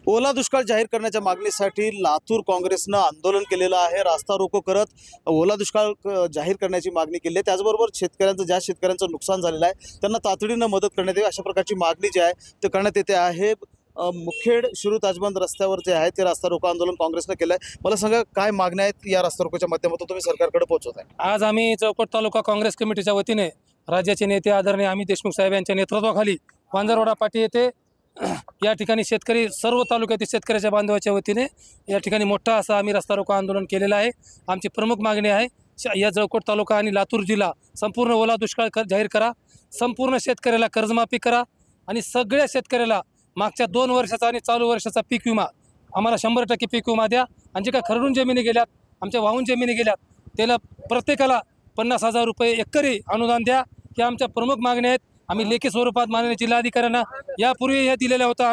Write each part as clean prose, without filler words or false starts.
ओला दुष्काळ जाहीर करण्याच्या मागणीसाठी लातूर काँग्रेसनं आंदोलन केलेलं आहे। रास्ता रोको करत ओला दुष्काळ जाहीर करण्याची मागणी केली आहे। त्याचबरोबर ज्या शेतकऱ्यांचं नुकसान झालेलं आहे त्यांना तातडीनं मदत करण्यात यावी अशा प्रकारची मागणी जी आहे ते करण्यात येते आहे। मुखेड शिरूर ताजबंद रस्त्यावर जे आहे ते रास्ता रोको आंदोलन काँग्रेसनं केलं आहे। मला सांगा काय मागण्या आहेत या रास्ता रोकोच्या माध्यमातून तुम्ही सरकारकडे पोहोचवत आहे? आज आम्ही चौकट तालुका काँग्रेस कमिटीच्या वतीने राज्याचे नेते आदरणीय अमित देशमुख साहेब यांच्या नेतृत्वाखाली वांजरवाडा पाटी येथे या ठिकाणी शेतकरी सर्व तालुक्यातील शेतकऱ्याच्या बांधवाच्या वतीने या ठिकाणी मोठा असा आम्ही रस्ता रोको आंदोलन केलेलं आहे। आमची प्रमुख मागणी आहे या जळकोट तालुका आणि लातूर जिल्हा संपूर्ण ओला दुष्काळ जाहीर करा, संपूर्ण शेतकऱ्याला कर्जमाफी करा आणि सगळ्या शेतकऱ्याला मागच्या 2 वर्षाचा आणि चालू वर्षाचा पीक विमा आम्हाला 100% पीक विमा द्या आणि जे काय खरडून जमिनी गेल्यात आमच्या वाहून जमिनी गेल्यात त्याला प्रत्येकाला 50,000 रुपये एकरी अनुदान द्या। या आमच्या प्रमुख मागण्या आहेत। आम्ही लेखी स्वरूपात माननीय जिल्हाधिकाऱ्यांना यापूर्वी ह्या दिलेल्या होत्या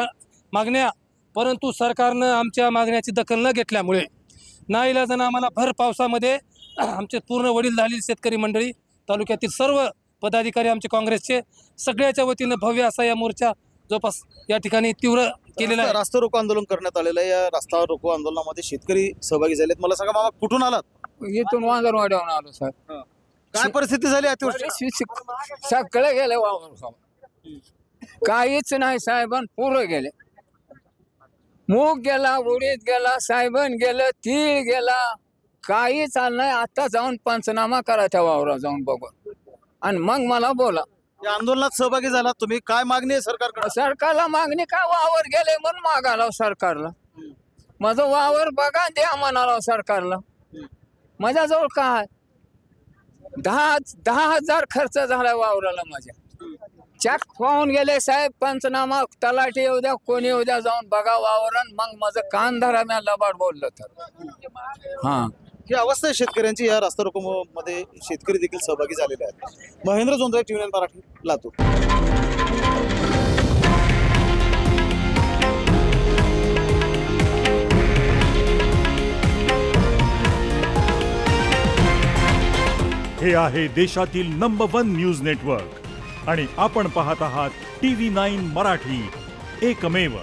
मागण्या, परंतु सरकारनं आमच्या मागण्याची दखल न घेतल्यामुळे नाईलाजानं आम्हाला भर पावसामध्ये आमचे पूर्ण वडील झालेली शेतकरी मंडळी तालुक्यातील सर्व पदाधिकारी आमचे काँग्रेसचे सगळ्याच्या वतीनं भव्य असा या मोर्चा जवळपास या ठिकाणी तीव्र केलेला आहे। रास्ता रोको आंदोलन करण्यात आलेलं आहे। या रास्ता रोको आंदोलनामध्ये शेतकरी सहभागी झालेत। मला सांगा मामा, कुठून आलात? इथून वांजरवाड्यावरून आलो सर। काय परिस्थिती झाली अतिवृष्टी? सगळं गेलं वावर, काहीच नाही साहेबान, पुरं गेले। मूग गेला, उडीद गेला, साहेबन गेलं, तीळ गेला, काहीच आलं नाही। आता जाऊन पंचनामा करा त्या वावरा जाऊन बघून आणि मग मला बोला। या आंदोलनात सहभागी झाला तुम्ही, काय मागणी आहे सरकारकडे? सरकारला मागणी काय, वावर गेले म्हणून मागाला सरकारला, माझं वावर बघा द्या म्हणाला सरकारला। माझ्याजवळ काय 10,000 खर्च झाला वावराला माझ्या। चॅक पाहून गेले साहेब, पंचनामा तलाठी येऊ द्या, कोणी येऊ द्या, जाऊन बघा वावरण, मग माझं कान धरा मी लबाड बोललो तर। हा, ही अवस्था आहे शेतकऱ्यांची। या रास्ता रोको मध्ये शेतकरी देखील सहभागी झालेले आहेत। महेंद्र जोंधळे, TV9 मराठी, लातूर। हे आहे देशातील नंबर 1 न्यूज नेटवर्क आणि आपण पाहत आहात TV9 मराठी, एकमेव।